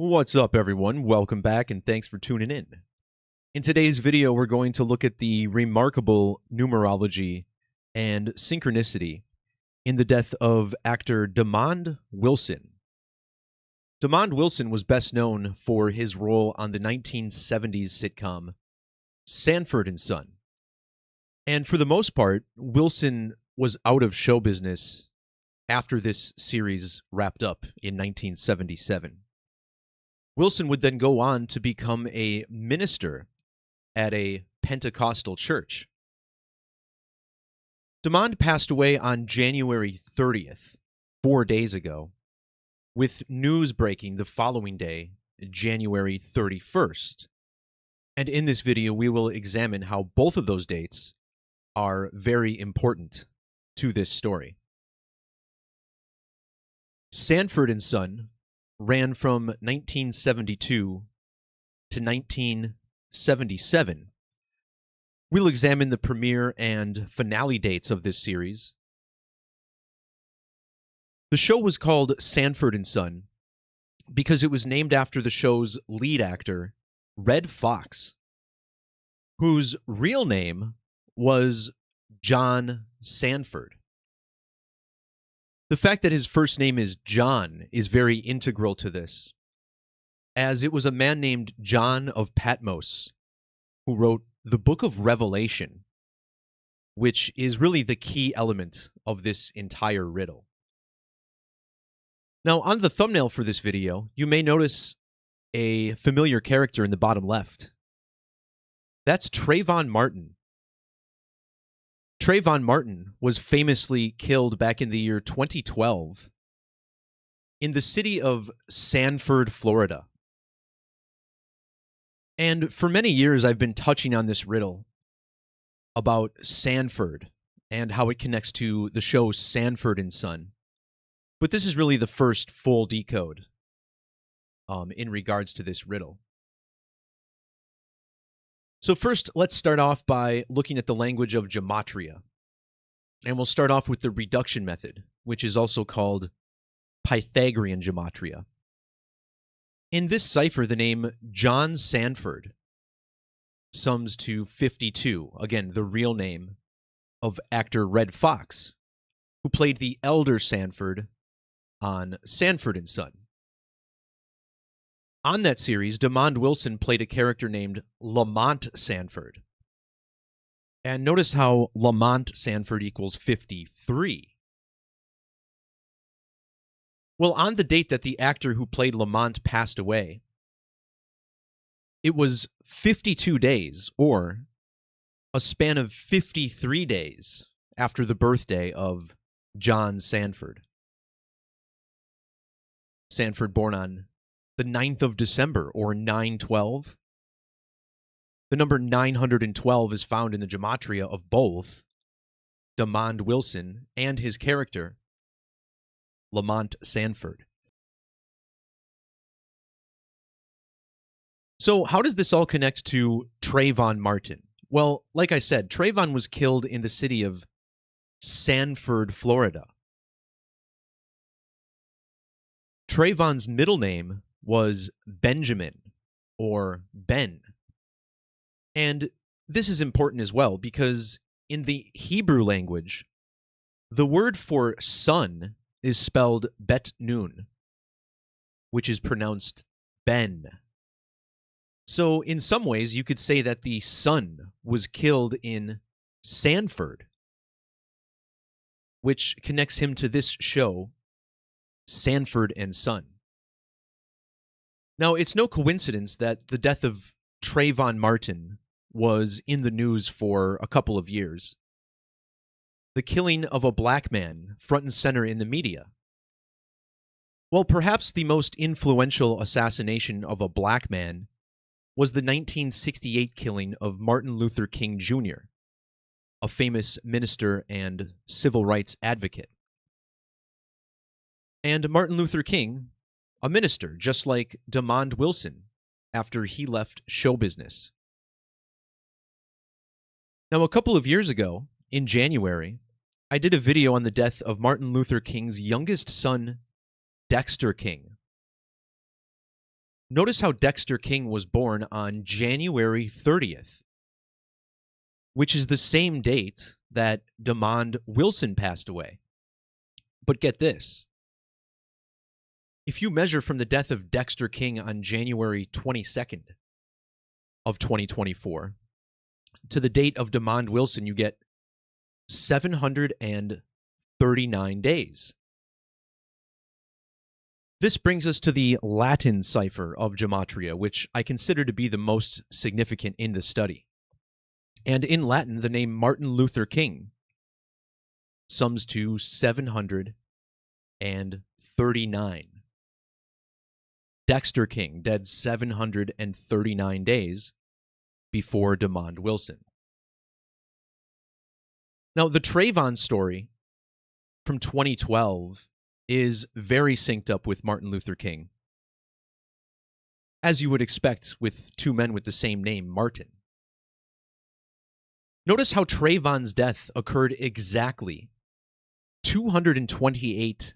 What's up, everyone? Welcome back, and thanks for tuning in. In today's video, we're going to look at the remarkable numerology and synchronicity in the death of actor Demond Wilson. Demond Wilson was best known for his role on the 1970s sitcom Sanford and Son. And for the most part, Wilson was out of show business after this series wrapped up in 1977. Wilson would then go on to become a minister at a Pentecostal church. Demond passed away on January 30th, 4 days ago, with news breaking the following day, January 31st. And in this video, we will examine how both of those dates are very important to this story. Sanford and Son ran from 1972 to 1977. We'll examine the premiere and finale dates of this series. The show was called Sanford and Son because it was named after the show's lead actor, Redd Foxx, whose real name was John Sanford. The fact that his first name is John is very integral to this, as it was a man named John of Patmos who wrote the Book of Revelation, which is really the key element of this entire riddle. Now, on the thumbnail for this video, you may notice a familiar character in the bottom left. That's Trayvon Martin. Trayvon Martin was famously killed back in the year 2012 in the city of Sanford, Florida. And for many years, I've been touching on this riddle about Sanford and how it connects to the show Sanford and Son. But this is really the first full decode in regards to this riddle. So first, let's start off by looking at the language of Gematria. And we'll start off with the reduction method, which is also called Pythagorean Gematria. In this cipher, the name John Sanford sums to 52, again, the real name of actor Redd Foxx, who played the elder Sanford on Sanford and Son. On that series, Demond Wilson played a character named Lamont Sanford. And notice how Lamont Sanford equals 53. Well, on the date that the actor who played Lamont passed away, it was 52 days, or a span of 53 days after the birthday of John Sanford. Sanford born on the 9th of December, or 9/12. The number 912 is found in the gematria of both Demond Wilson and his character, Lamont Sanford. So how does this all connect to Trayvon Martin? Well, like I said, Trayvon was killed in the city of Sanford, Florida. Trayvon's middle name was Benjamin, or Ben. And this is important as well because in the Hebrew language, the word for son is spelled Bet Nun, which is pronounced Ben. So in some ways, you could say that the son was killed in Sanford, which connects him to this show, Sanford and Son. Now, it's no coincidence that the death of Trayvon Martin was in the news for a couple of years. The killing of a black man front and center in the media. Well, perhaps the most influential assassination of a black man was the 1968 killing of Martin Luther King Jr., a famous minister and civil rights advocate. And Martin Luther King, a minister, just like Demond Wilson, after he left show business. Now, a couple of years ago, in January, I did a video on the death of Martin Luther King's youngest son, Dexter King. Notice how Dexter King was born on January 30th, which is the same date that DeMond Wilson passed away. But get this. If you measure from the death of Dexter King on January 22nd of 2024 to the date of DeMond Wilson, you get 739 days. This brings us to the Latin cipher of Gematria, which I consider to be the most significant in the study. And in Latin, the name Martin Luther King sums to 739. Dexter King, dead 739 days before DeMond Wilson. Now, the Trayvon story from 2012 is very synced up with Martin Luther King, as you would expect with two men with the same name, Martin. Notice how Trayvon's death occurred exactly 228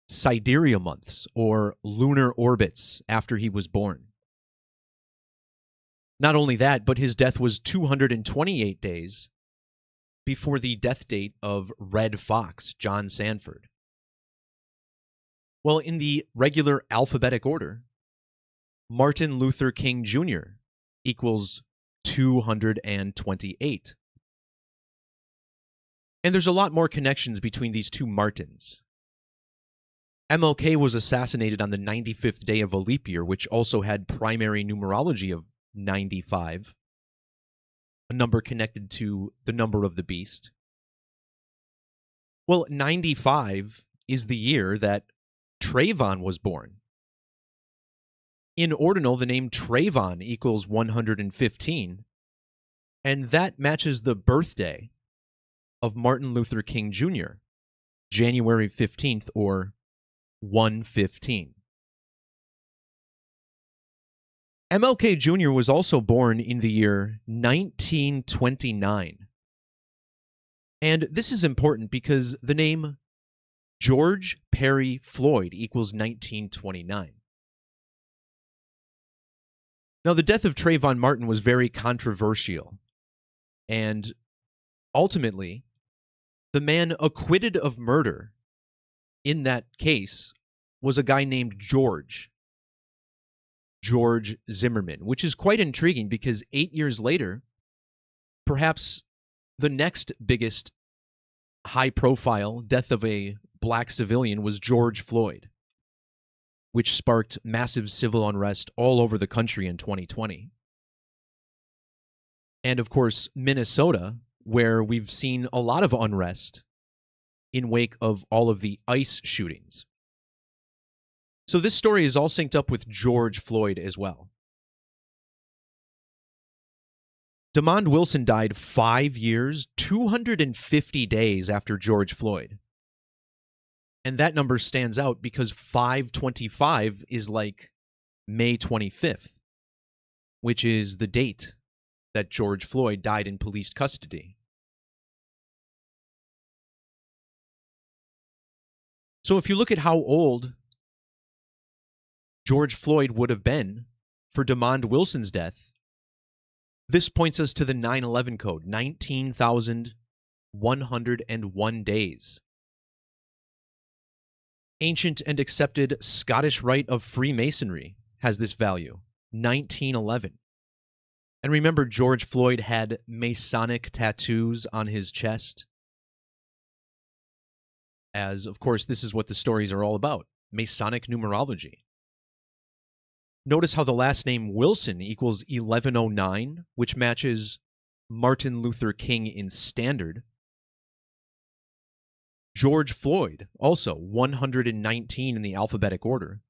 sidereal months, or lunar orbits, after he was born. Not only that, but his death was 228 days before the death date of Red Fox, John Sanford. Well, in the regular alphabetic order, Martin Luther King Jr. equals 228. And there's a lot more connections between these two Martins. MLK was assassinated on the 95th day of a leap year, which also had primary numerology of 95, a number connected to the number of the beast. Well, 95 is the year that Trayvon was born. In ordinal, the name Trayvon equals 115, and that matches the birthday of Martin Luther King Jr., January 15th, or 115. MLK Jr. was also born in the year 1929. And this is important because the name George Perry Floyd equals 1929. Now, the death of Trayvon Martin was very controversial, and ultimately, the man acquitted of murder in that case was a guy named George Zimmerman, which is quite intriguing because 8 years later, perhaps the next biggest high-profile death of a black civilian was George Floyd, which sparked massive civil unrest all over the country in 2020. And of course, Minnesota, where we've seen a lot of unrest in wake of all of the ICE shootings. So this story is all synced up with George Floyd as well. DeMond Wilson died 5 years, 250 days after George Floyd. And that number stands out because 5/25 is like May 25th, which is the date that George Floyd died in police custody. So if you look at how old George Floyd would have been for DeMond Wilson's death, this points us to the 9/11 code, 19,101 days. Ancient and accepted Scottish rite of Freemasonry has this value, 1911. And remember, George Floyd had Masonic tattoos on his chest, as, of course, this is what the stories are all about, Masonic numerology. Notice how the last name Wilson equals 1109, which matches Martin Luther King in standard. George Floyd, also 119 in the alphabetic order.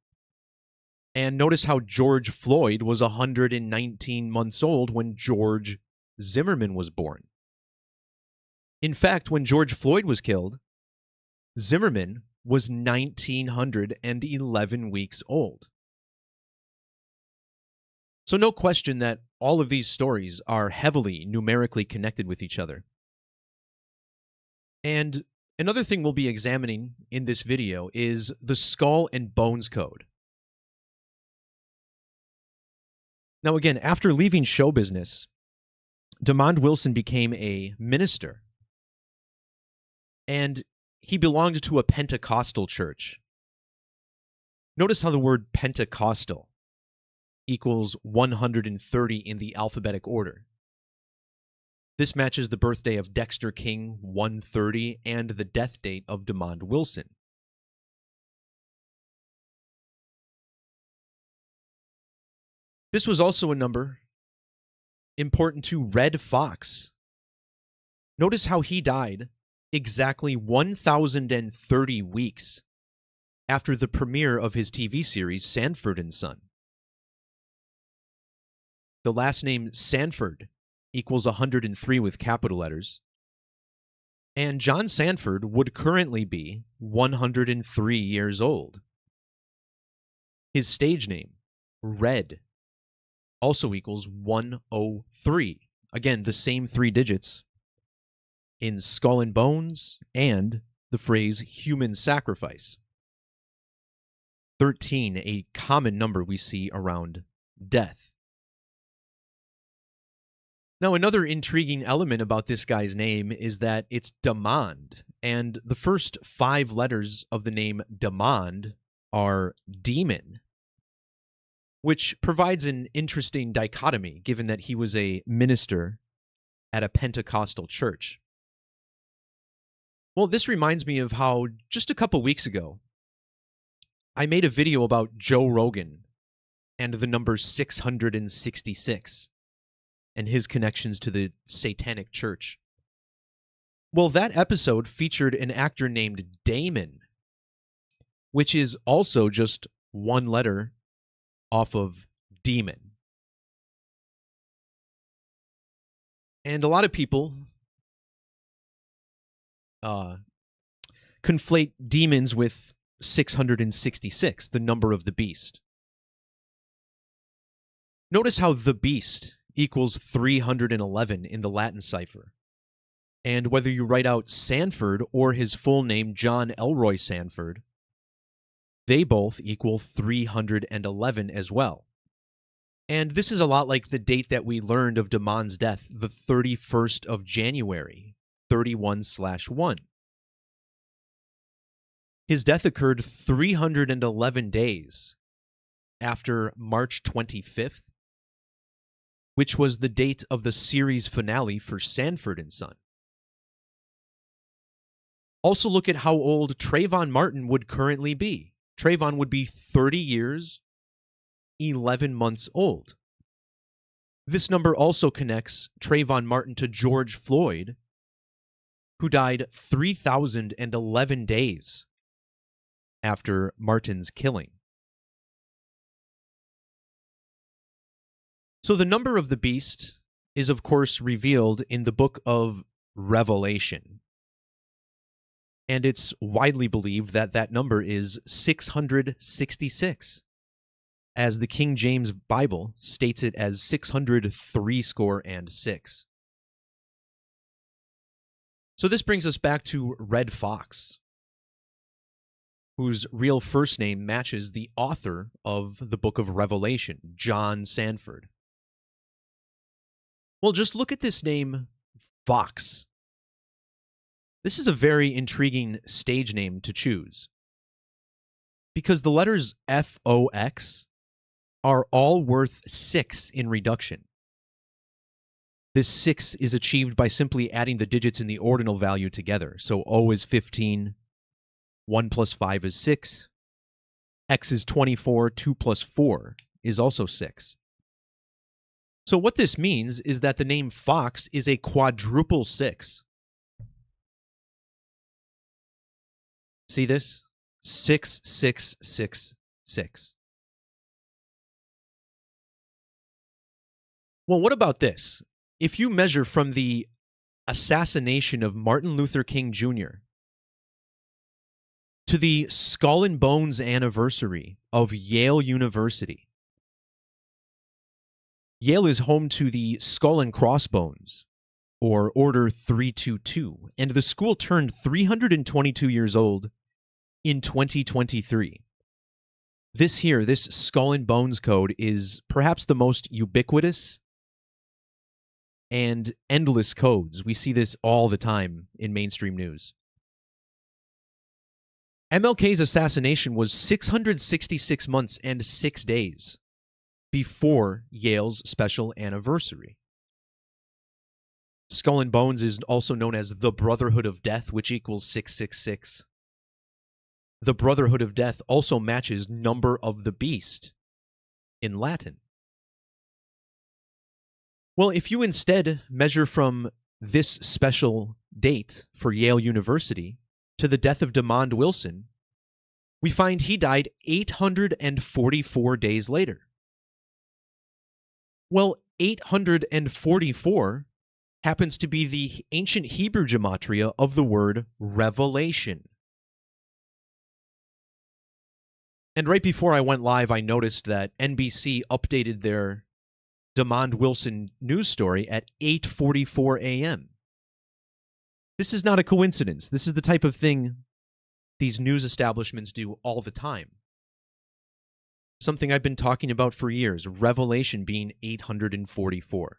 And notice how George Floyd was 119 months old when George Zimmerman was born. In fact, when George Floyd was killed, Zimmerman was 1,911 weeks old. So no question that all of these stories are heavily numerically connected with each other. And another thing we'll be examining in this video is the skull and bones code. Now, again, after leaving show business, DeMond Wilson became a minister, and he belonged to a Pentecostal church. Notice how the word Pentecostal equals 130 in the alphabetic order. This matches the birthday of Dexter King, 130, and the death date of DeMond Wilson. This was also a number important to Red Fox. Notice how he died exactly 1,030 weeks after the premiere of his TV series, Sanford and Son. The last name Sanford equals 103 with capital letters. And John Sanford would currently be 103 years old. His stage name, Red, also equals 103. Again, the same three digits in Skull and Bones and the phrase human sacrifice. 13, a common number we see around death. Now, another intriguing element about this guy's name is that it's DeMond, and the first 5 letters of the name DeMond are demon, which provides an interesting dichotomy, given that he was a minister at a Pentecostal church. Well, this reminds me of how just a couple weeks ago, I made a video about Joe Rogan and the number 666 and his connections to the Satanic Church. Well, that episode featured an actor named Damon, which is also just one letter off of demon. And a lot of people conflate demons with 666, the number of the beast. Notice how the beast equals 311 in the Latin cipher. And whether you write out Sanford or his full name, John Elroy Sanford, they both equal 311 as well. And this is a lot like the date that we learned of DeMond's death, the 31st of January, 31/1. His death occurred 311 days after March 25th, which was the date of the series finale for Sanford and Son. Also look at how old Trayvon Martin would currently be. Trayvon would be 30 years, 11 months old. This number also connects Trayvon Martin to George Floyd, who died 3,011 days after Martin's killing. So the number of the beast is, of course, revealed in the book of Revelation. And it's widely believed that that number is 666, as the King James Bible states it as 666. So this brings us back to Red Fox, whose real first name matches the author of the book of Revelation, John Sanford. Well, just look at this name, Fox. This is a very intriguing stage name to choose, because the letters F-O-X are all worth 6 in reduction. This 6 is achieved by simply adding the digits in the ordinal value together. So O is 15, 1 plus 5 is 6, X is 24, 2 plus 4 is also 6. So what this means is that the name Fox is a quadruple 6. See this? 6666. Well, what about this? If you measure from the assassination of Martin Luther King Jr. to the Skull and Bones anniversary of Yale University, Yale is home to the Skull and Crossbones, or Order 322, and the school turned 322 years old in 2023. This skull and bones code is perhaps the most ubiquitous and endless codes. We see this all the time in mainstream news. MLK's assassination was 666 months and 6 days before Yale's special anniversary. Skull and Bones is also known as the Brotherhood of Death, which equals 666. The Brotherhood of Death also matches number of the beast in Latin. Well, if you instead measure from this special date for Yale University to the death of DeMond Wilson, we find he died 844 days later. Well, 844 happens to be the ancient Hebrew gematria of the word revelation. And right before I went live, I noticed that NBC updated their DeMond Wilson news story at 8:44 a.m. This is not a coincidence. This is the type of thing these news establishments do all the time. Something I've been talking about for years, revelation being 844.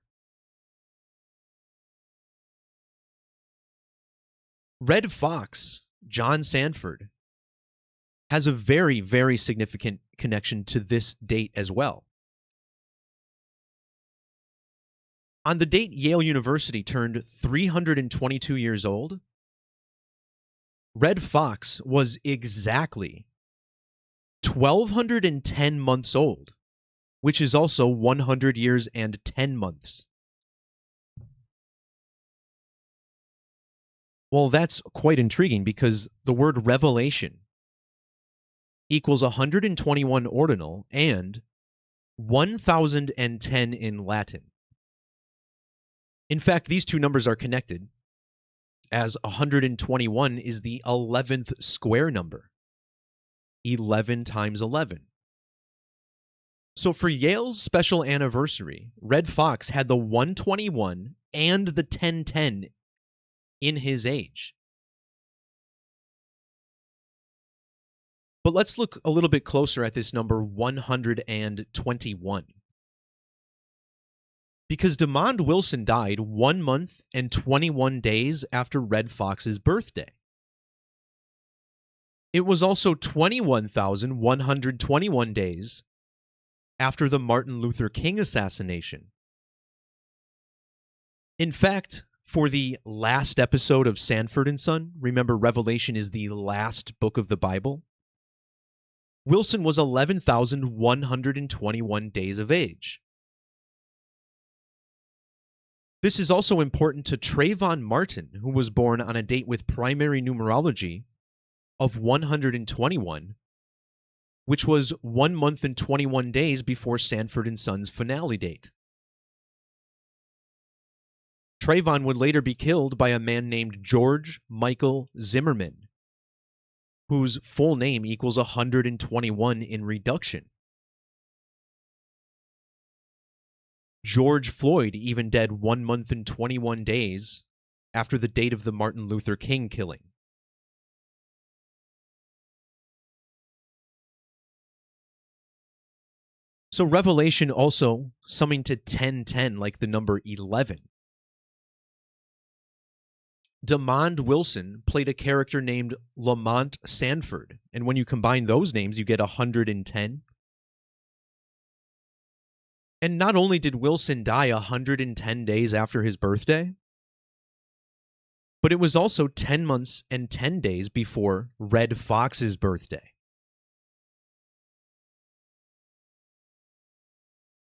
Red Fox, John Sanford, has a very, very significant connection to this date as well. On the date Yale University turned 322 years old, Red Fox was exactly 1,210 months old, which is also 100 years and 10 months. Well, that's quite intriguing because the word revelation equals 121 ordinal and 1,010 in Latin. In fact, these two numbers are connected, as 121 is the 11th square number. 11 times 11. So for Yale's special anniversary, Red Fox had the 121 and the 1010 in his age. But let's look a little bit closer at this number 121. Because DeMond Wilson died 1 month and 21 days after Red Fox's birthday. It was also 21,121 days after the Martin Luther King assassination. In fact, for the last episode of Sanford and Son, remember Revelation is the last book of the Bible, Wilson was 11,121 days of age. This is also important to Trayvon Martin, who was born on a date with primary numerology of 121, which was 1 month and 21 days before Sanford and Son's finale date. Trayvon would later be killed by a man named George Michael Zimmerman, whose full name equals 121 in reduction. George Floyd even dead 1 month and 21 days after the date of the Martin Luther King killing. So Revelation also summing to 1010 like the number 11. DeMond Wilson played a character named Lamont Sanford, and when you combine those names, you get 110. And not only did Wilson die 110 days after his birthday, but it was also 10 months and 10 days before Red Fox's birthday.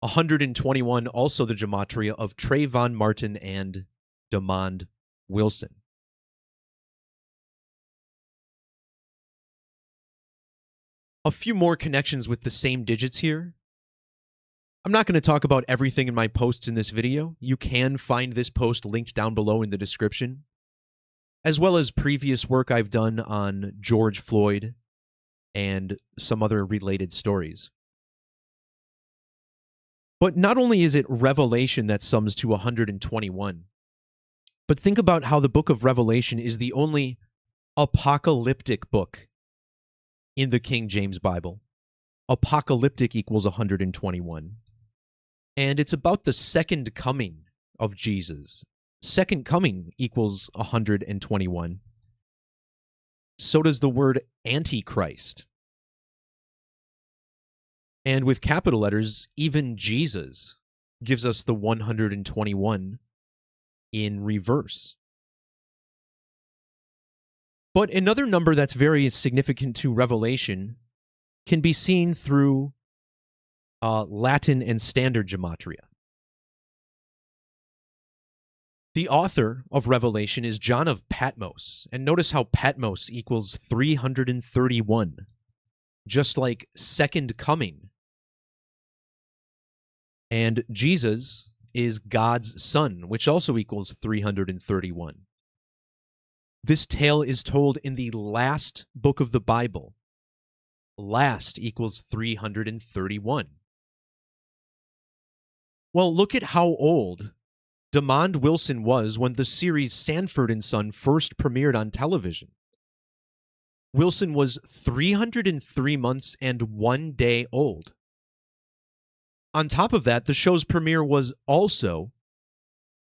121 also the gematria of Trayvon Martin and DeMond Wilson. A few more connections with the same digits here. I'm not going to talk about everything in my posts in this video. You can find this post linked down below in the description, as well as previous work I've done on George Floyd and some other related stories. But not only is it Revelation that sums to 121, but think about how the book of Revelation is the only apocalyptic book in the King James Bible. apocalyptic equals 121. And it's about the second coming of Jesus. Second coming equals 121. So does the word Antichrist. And with capital letters, even Jesus gives us the 121 in reverse. But another number that's very significant to Revelation can be seen through Latin and Standard Gematria. The author of Revelation is John of Patmos, and notice how Patmos equals 331, just like second coming. And Jesus is God's son, which also equals 331. This tale is told in the last book of the Bible. Last equals 331. Well, look at how old DeMond Wilson was when the series Sanford and Son first premiered on television. Wilson was 303 months and 1 day old. On top of that, the show's premiere was also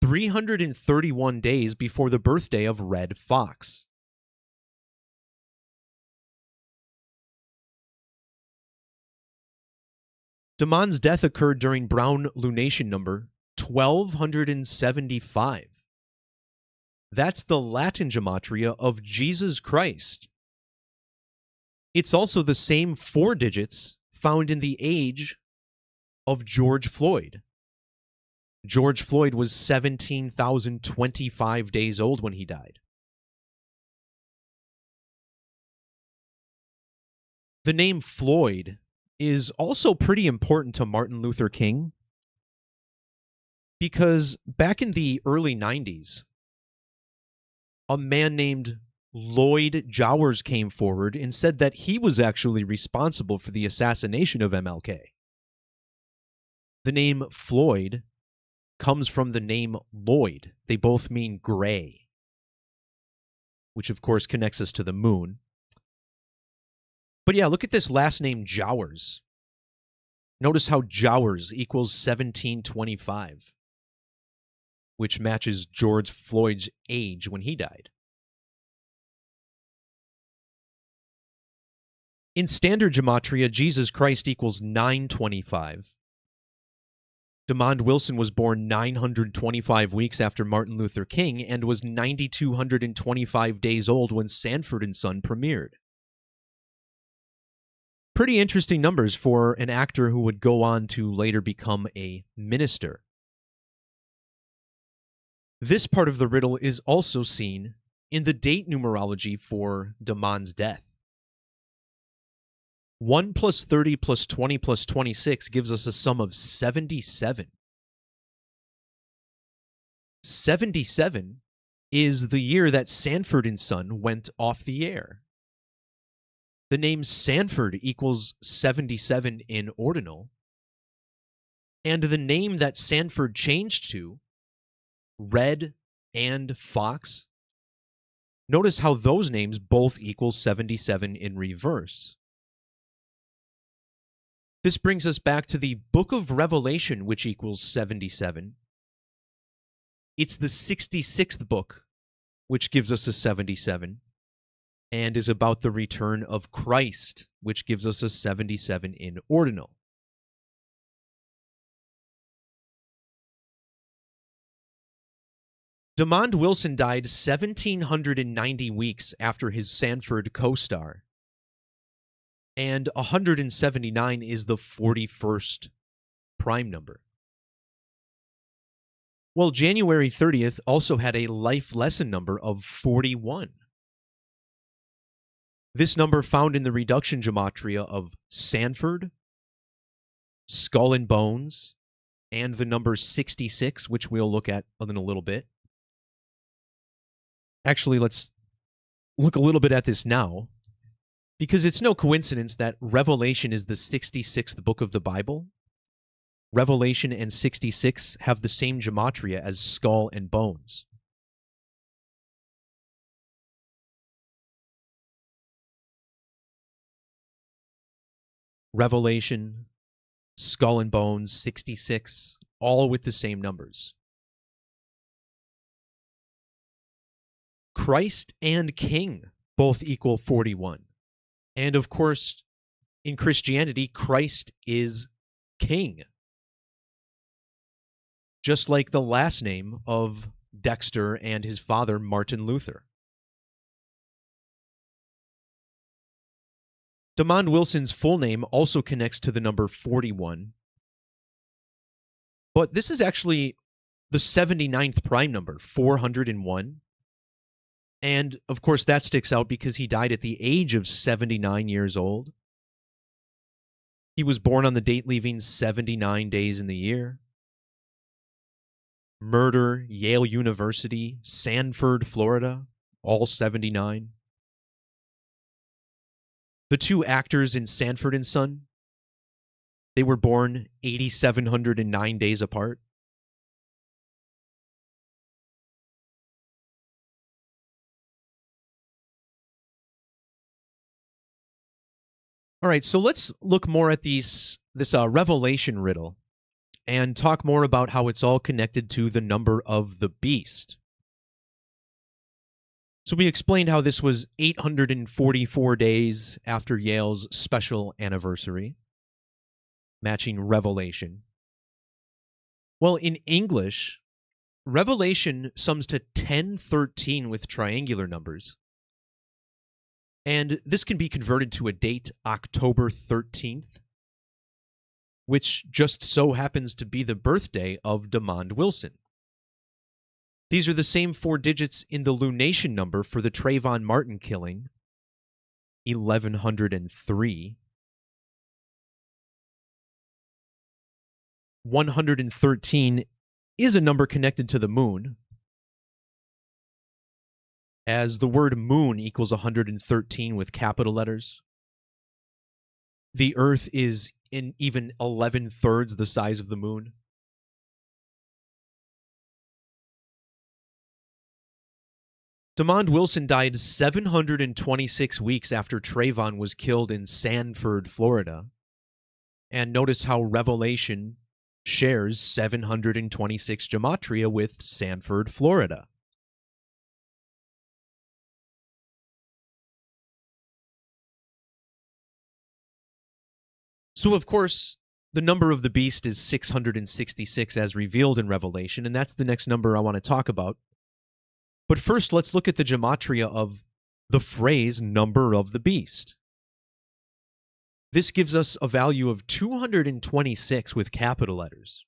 331 days before the birthday of Red Fox. DeMond's death occurred during Brown lunation number 1275. That's the Latin gematria of Jesus Christ. It's also the same 4 digits found in the age of George Floyd. George Floyd was 17,025 days old when he died. The name Floyd is also pretty important to Martin Luther King because back in the early 90s, a man named Lloyd Jowers came forward and said that he was actually responsible for the assassination of MLK. The name Floyd comes from the name Lloyd. They both mean gray, which of course connects us to the moon. But yeah, look at this last name, Jowers. Notice how Jowers equals 1725, which matches George Floyd's age when he died. In standard gematria, Jesus Christ equals 925. DeMond Wilson was born 925 weeks after Martin Luther King and was 9,225 days old when Sanford and Son premiered. Pretty interesting numbers for an actor who would go on to later become a minister. This part of the riddle is also seen in the date numerology for DeMond's death. 1 plus 30 plus 20 plus 26 gives us a sum of 77. 77 is the year that Sanford and Son went off the air. The name Sanford equals 77 in ordinal, and the name that Sanford changed to, Red and Fox, notice how those names both equal 77 in reverse. This brings us back to the Book of Revelation, which equals 77. It's the 66th book, which gives us a 77. And is about the return of Christ, which gives us a 77 in ordinal. DeMond Wilson died 1,790 weeks after his Sanford co-star, and 179 is the 41st prime number. Well, January 30th also had a life lesson number of 41. This number found in the reduction gematria of Sanford, Skull and Bones, and the number 66, which we'll look at in a little bit. Actually, let's look a little bit at this now, because it's no coincidence that Revelation is the 66th book of the Bible. Revelation and 66 have the same gematria as Skull and Bones. Revelation, Skull and Bones, 66, all with the same numbers. Christ and King both equal 41. And of course, in Christianity, Christ is King. Just like the last name of Dexter and his father, Martin Luther. DeMond Wilson's full name also connects to the number 41. But this is actually the 79th prime number, 401. And, of course, that sticks out because he died at the age of 79 years old. He was born on the date leaving 79 days in the year. Murder, Yale University, Sanford, Florida, all 79. The two actors in Sanford and Son, they were born 8,709 days apart. All right, so let's look more at this Revelation riddle and talk more about how it's all connected to the number of the beast. So we explained how this was 844 days after Yale's special anniversary, matching Revelation. Well, in English, Revelation sums to 1013 with triangular numbers. And this can be converted to a date, October 13th, which just so happens to be the birthday of DeMond Wilson. These are the same 4 digits in the lunation number for the Trayvon Martin killing, 1103. 113 is a number connected to the moon, as the word moon equals 113 with capital letters. The Earth is in even 11/3 the size of the moon. DeMond Wilson died 726 weeks after Trayvon was killed in Sanford, Florida. And notice how Revelation shares 726 Gematria with Sanford, Florida. So, of course, the number of the beast is 666 as revealed in Revelation, and that's the next number I want to talk about. But first, let's look at the Gematria of the phrase number of the beast. This gives us a value of 226 with capital letters.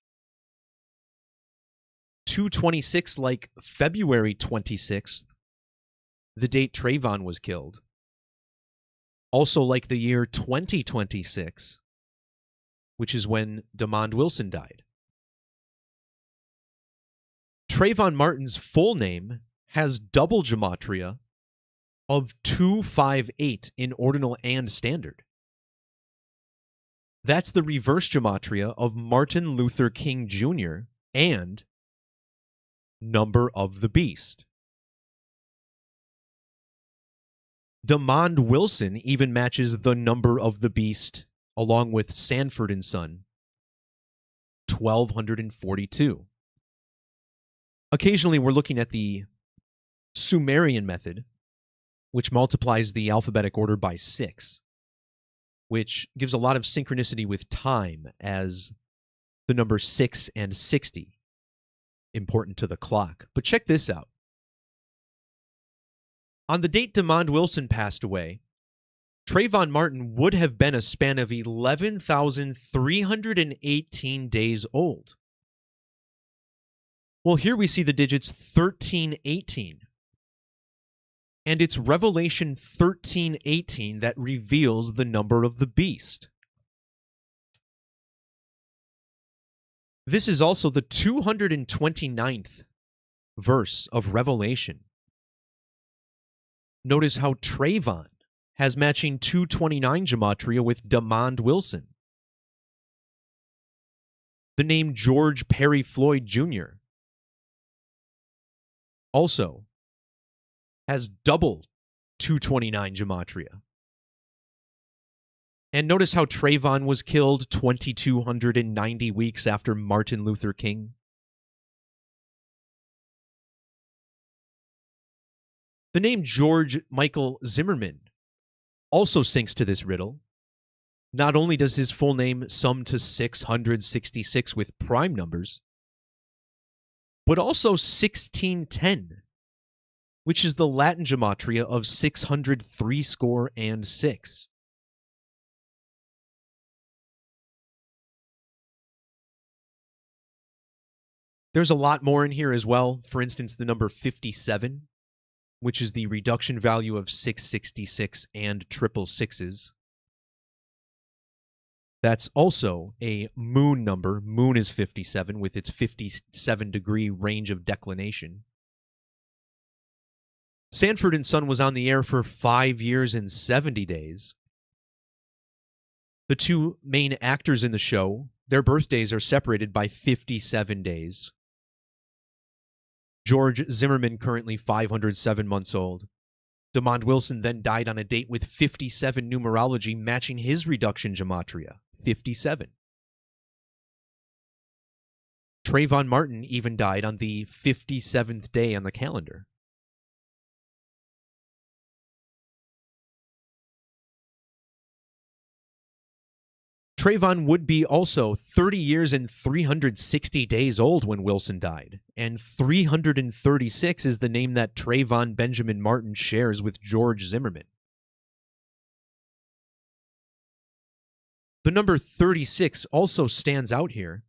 226 like February 26th, the date Trayvon was killed. Also like the year 2026, which is when DeMond Wilson died. Trayvon Martin's full name has double Gematria of 258 in ordinal and standard. That's the reverse Gematria of Martin Luther King Jr. and number of the beast. DeMond Wilson even matches the number of the beast along with Sanford and Son, 1242. Occasionally, we're looking at the Sumerian method, which multiplies the alphabetic order by 6, which gives a lot of synchronicity with time, as the number 6 and 60, important to the clock. But check this out. On the date DeMond Wilson passed away, Trayvon Martin would have been a span of 11,318 days old. Well, here we see the digits 1318. And it's Revelation 13:18 that reveals the number of the beast. This is also the 229th verse of Revelation. Notice how Trayvon has matching 229 Gematria with DeMond Wilson. The name George Perry Floyd Jr. also has double 229 Gematria. And notice how Trayvon was killed 2,290 weeks after Martin Luther King. The name George Michael Zimmerman also syncs to this riddle. Not only does his full name sum to 666 with prime numbers, but also 1610, which is the Latin gematria of 636. There's a lot more in here as well. For instance, the number 57, which is the reduction value of 666 and triple sixes. That's also a moon number. Moon is 57 with its 57-degree range of declination. Sanford and Son was on the air for 5 years and 70 days. The two main actors in the show, their birthdays are separated by 57 days. George Zimmerman, currently 507 months old. DeMond Wilson then died on a date with 57 numerology, matching his reduction gematria, 57. Trayvon Martin even died on the 57th day on the calendar. Trayvon would be also 30 years and 360 days old when Wilson died, and 336 is the name that Trayvon Benjamin Martin shares with George Zimmerman. The number 36 also stands out here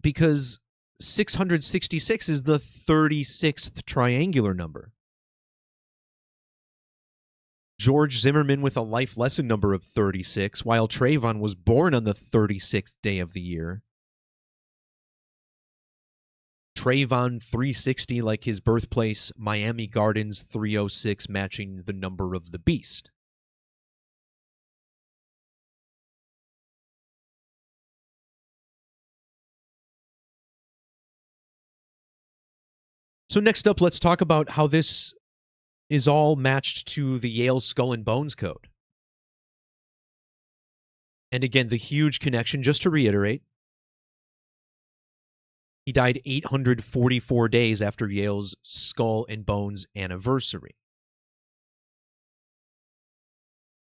because 666 is the 36th triangular number. George Zimmerman with a life lesson number of 36, while Trayvon was born on the 36th day of the year. Trayvon 360 like his birthplace, Miami Gardens 306 matching the number of the beast. So next up, let's talk about how this is all matched to the Yale Skull and Bones code. And again, the huge connection, just to reiterate, he died 844 days after Yale's Skull and Bones anniversary.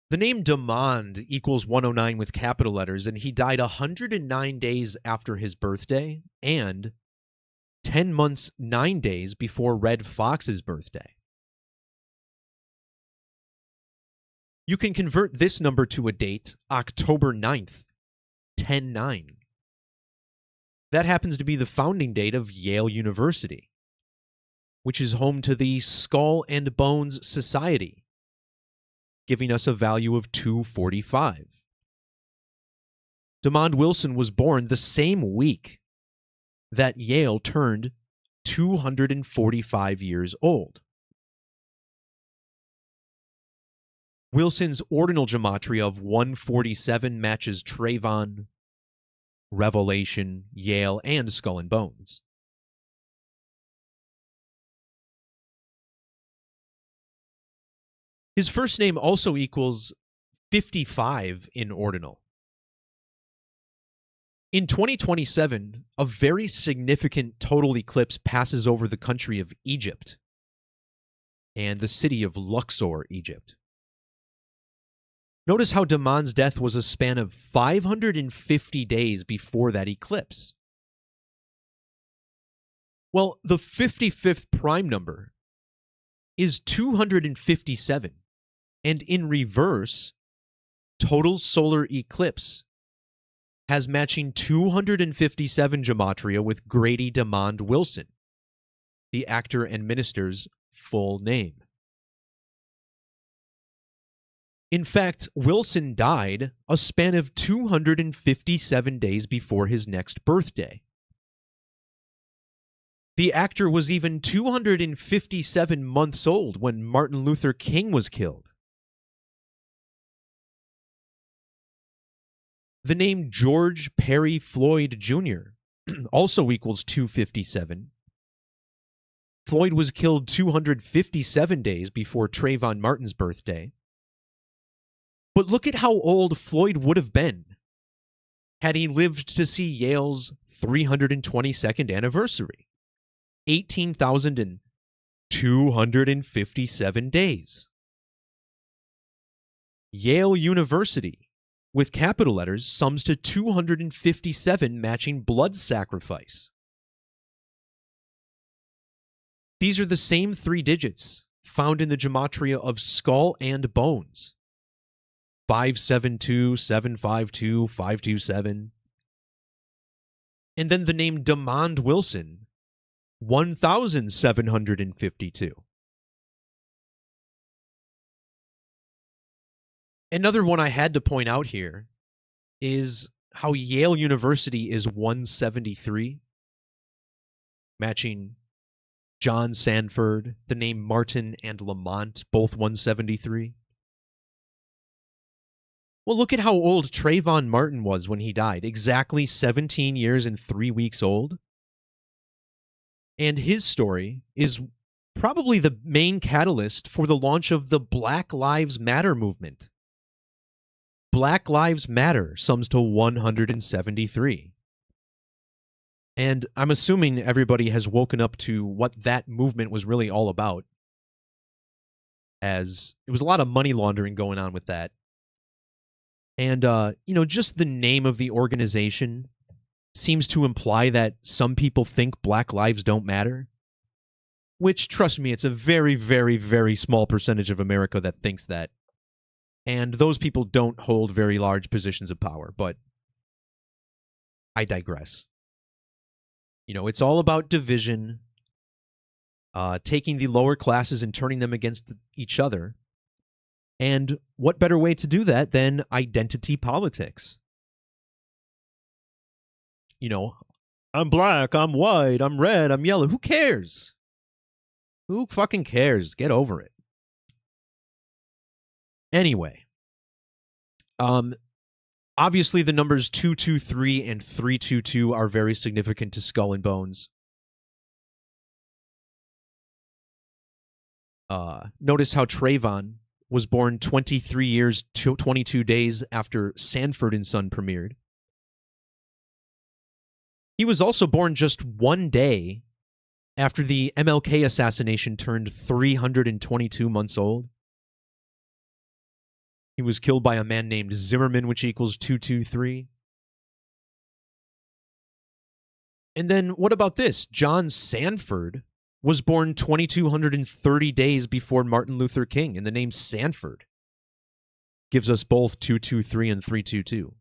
The name DeMond equals 109 with capital letters, and he died 109 days after his birthday and 10 months, 9 days before Red Fox's birthday. You can convert this number to a date, October 9th, 10-9. That happens to be the founding date of Yale University, which is home to the Skull and Bones Society, giving us a value of 245. DeMond Wilson was born the same week that Yale turned 245 years old. Wilson's ordinal gematria of 147 matches Trayvon, Revelation, Yale, and Skull and Bones. His first name also equals 55 in ordinal. In 2027, a very significant total eclipse passes over the country of Egypt and the city of Luxor, Egypt. Notice how DeMond's death was a span of 550 days before that eclipse. Well, the 55th prime number is 257, and in reverse, total solar eclipse has matching 257 gematria with Grady DeMond Wilson, the actor and minister's full name. In fact, Wilson died a span of 257 days before his next birthday. The actor was even 257 months old when Martin Luther King was killed. The name George Perry Floyd Jr. also equals 257. Floyd was killed 257 days before Trayvon Martin's birthday. But look at how old Floyd would have been had he lived to see Yale's 322nd anniversary. 18,257 days. Yale University, with capital letters, sums to 257, matching blood sacrifice. These are the same 3 digits found in the gematria of skull and bones. 572, 752, 527. And then the name Demond Wilson, 1,752. Another one I had to point out here is how Yale University is 173, matching John Sanford, the name Martin and Lamont, both 173. Well, look at how old Trayvon Martin was when he died. Exactly 17 years and 3 weeks old. And his story is probably the main catalyst for the launch of the Black Lives Matter movement. Black Lives Matter sums to 173. And I'm assuming everybody has woken up to what that movement was really all about, as it was a lot of money laundering going on with that. And, just the name of the organization seems to imply that some people think Black lives don't matter. Which, trust me, it's a very, very, very small percentage of America that thinks that. And those people don't hold very large positions of power, but I digress. It's all about division, taking the lower classes and turning them against each other. And what better way to do that than identity politics? I'm black, I'm white, I'm red, I'm yellow. Who cares? Who fucking cares? Get over it. Anyway, obviously the numbers 223 and 322 are very significant to Skull and Bones. Notice how Trayvon was born 23 years, 22 days after Sanford and Son premiered. He was also born just 1 day after the MLK assassination turned 322 months old. He was killed by a man named Zimmerman, which equals 223. And then what about this? John Sanford was born 2,230 days before Martin Luther King, and the name Sanford gives us both 223 and 322.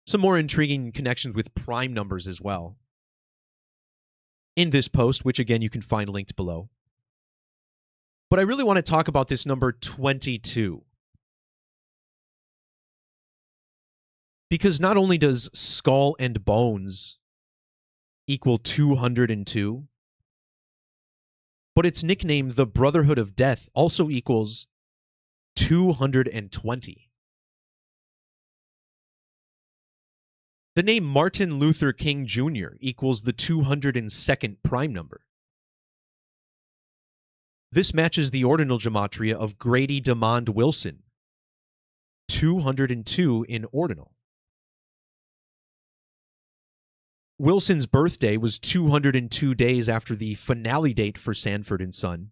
Some more intriguing connections with prime numbers as well in this post, which again you can find linked below. But I really want to talk about this number 22. Because not only does Skull and Bones equal 202, but its nickname, the Brotherhood of Death, also equals 220. The name Martin Luther King Jr. equals the 202nd prime number. This matches the ordinal gematria of Grady Demond Wilson, 202 in ordinal. Wilson's birthday was 202 days after the finale date for Sanford and Son.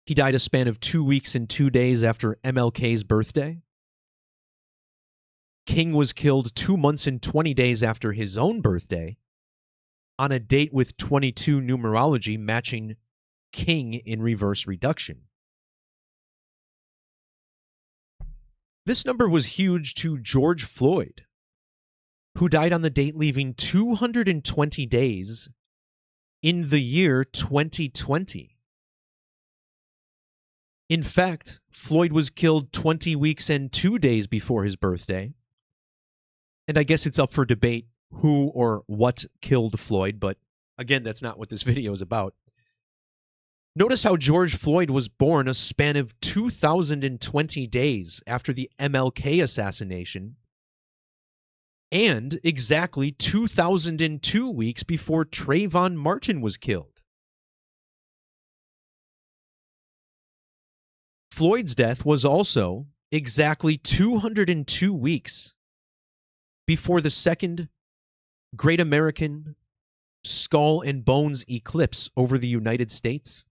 He died a span of 2 weeks and 2 days after MLK's birthday. King was killed 2 months and 20 days after his own birthday, on a date with 22 numerology matching King in reverse reduction. This number was huge to George Floyd, who died on the date leaving 220 days in the year 2020. In fact, Floyd was killed 20 weeks and 2 days before his birthday. And I guess it's up for debate who or what killed Floyd, but again, that's not what this video is about. Notice how George Floyd was born a span of 2,020 days after the MLK assassination, and exactly 2,002 weeks before Trayvon Martin was killed. Floyd's death was also exactly 202 weeks before the second Great American Skull and Bones eclipse over the United States.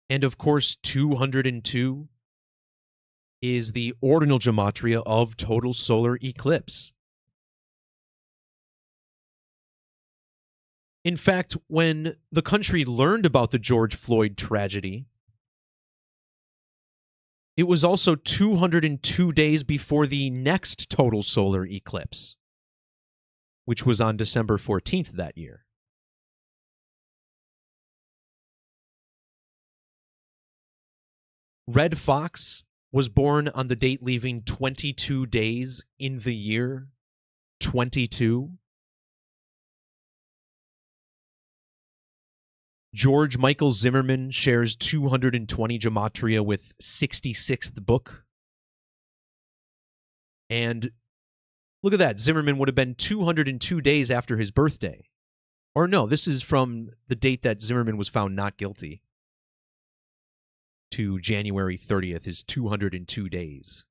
And of course, 202 is the ordinal gematria of total solar eclipse. In fact, when the country learned about the George Floyd tragedy, it was also 202 days before the next total solar eclipse, which was on December 14th that year. Red Fox was born on the date leaving 22 days in the year 22. George Michael Zimmerman shares 220 gematria with 66th book. And look at that. Zimmerman would have been 202 days after his birthday. Or no, this is from the date that Zimmerman was found not guilty to January 30th is 202 days.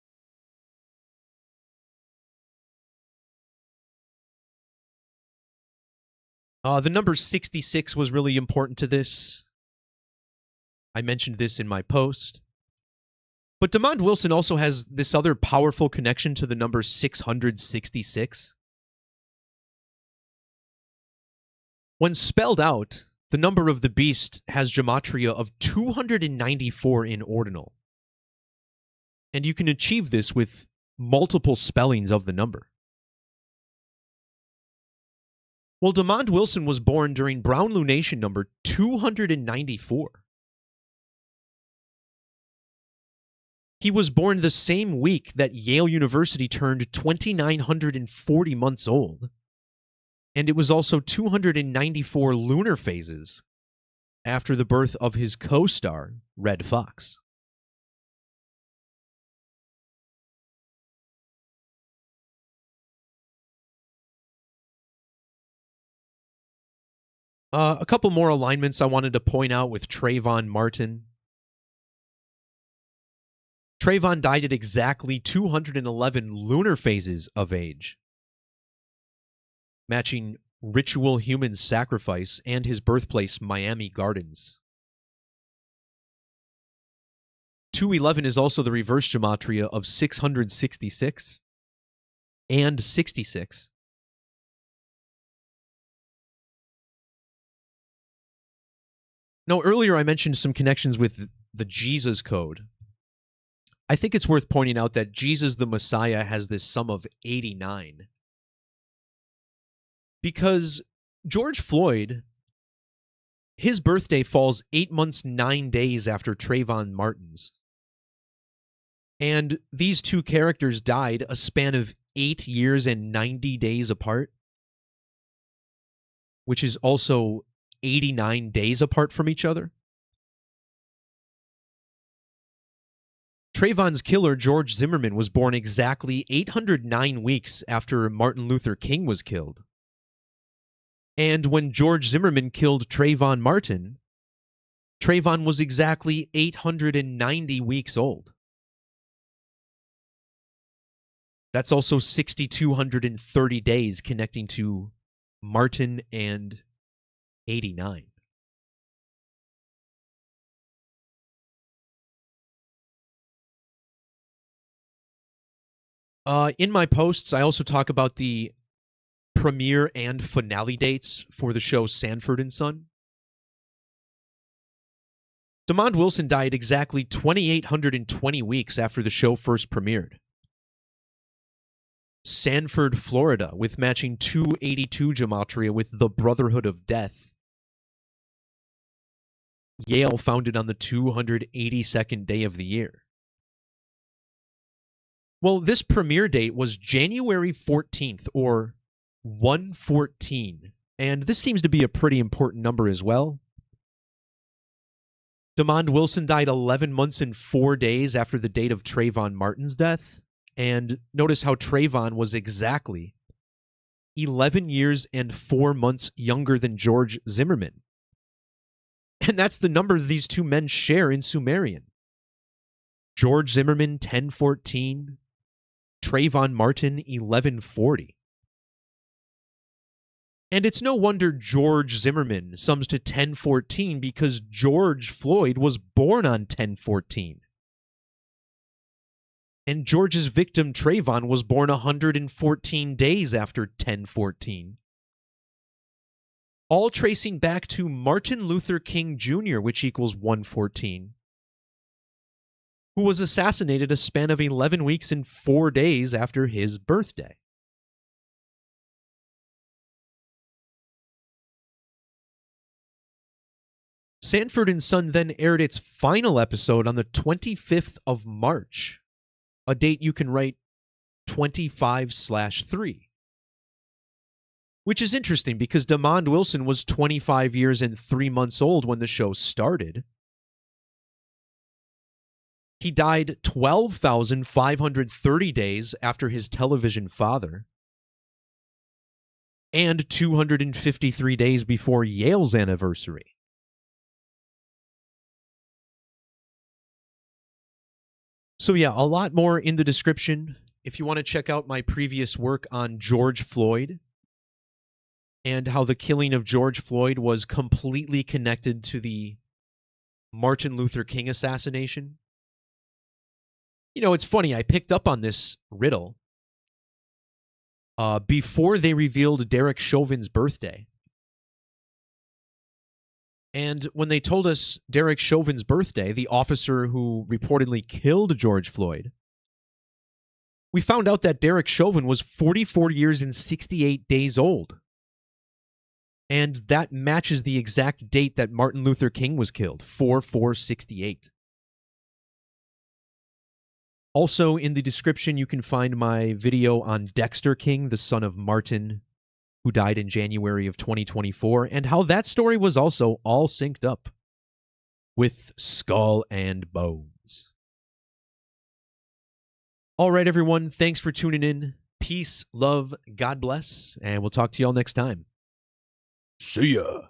The number 66 was really important to this. I mentioned this in my post. But DeMond Wilson also has this other powerful connection to the number 666. When spelled out, the number of the beast has gematria of 294 in ordinal. And you can achieve this with multiple spellings of the number. Well, DeMond Wilson was born during Brown lunation number 294. He was born the same week that Yale University turned 2,940 months old. And it was also 294 lunar phases after the birth of his co-star, Red Fox. A couple more alignments I wanted to point out with Trayvon Martin. Trayvon died at exactly 211 lunar phases of age, matching ritual human sacrifice and his birthplace, Miami Gardens. 211 is also the reverse gematria of 666 and 66. Now, earlier I mentioned some connections with the Jesus code. I think it's worth pointing out that Jesus the Messiah has this sum of 89. Because George Floyd, his birthday falls 8 months, 9 days after Trayvon Martin's. And these two characters died a span of 8 years and 90 days apart, which is also 89 days apart from each other. Trayvon's killer, George Zimmerman, was born exactly 809 weeks after Martin Luther King was killed. And when George Zimmerman killed Trayvon Martin, Trayvon was exactly 890 weeks old. That's also 6,230 days connecting to Martin and 89. In my posts, I also talk about the premiere and finale dates for the show Sanford and Son. DeMond Wilson died exactly 2,820 weeks after the show first premiered. Sanford, Florida, with matching 282 gematria with the Brotherhood of Death. Yale, founded on the 282nd day of the year. Well, this premiere date was January 14th, or 114, and this seems to be a pretty important number as well. DeMond Wilson died 11 months and 4 days after the date of Trayvon Martin's death, and notice how Trayvon was exactly 11 years and 4 months younger than George Zimmerman. And that's the number these two men share in Sumerian. George Zimmerman, 1014. Trayvon Martin, 1140. And it's no wonder George Zimmerman sums to 1014 because George Floyd was born on 1014. And George's victim, Trayvon, was born 114 days after 1014. All tracing back to Martin Luther King Jr., which equals 114, who was assassinated a span of 11 weeks and 4 days after his birthday. Sanford and Son then aired its final episode on the 25th of March, a date you can write 25/3. Which is interesting because Demond Wilson was 25 years and 3 months old when the show started. He died 12,530 days after his television father, and 253 days before Yale's anniversary. So yeah, a lot more in the description if you want to check out my previous work on George Floyd and how the killing of George Floyd was completely connected to the Martin Luther King assassination. You know, it's funny, I picked up on this riddle before they revealed Derek Chauvin's birthday. And when they told us Derek Chauvin's birthday, the officer who reportedly killed George Floyd, we found out that Derek Chauvin was 44 years and 68 days old. And that matches the exact date that Martin Luther King was killed, 4/4/68. Also, in the description, you can find my video on Dexter King, the son of Martin, who died in January of 2024, and how that story was also all synced up with Skull and Bones. All right, everyone, thanks for tuning in. Peace, love, God bless, and we'll talk to y'all next time. See ya.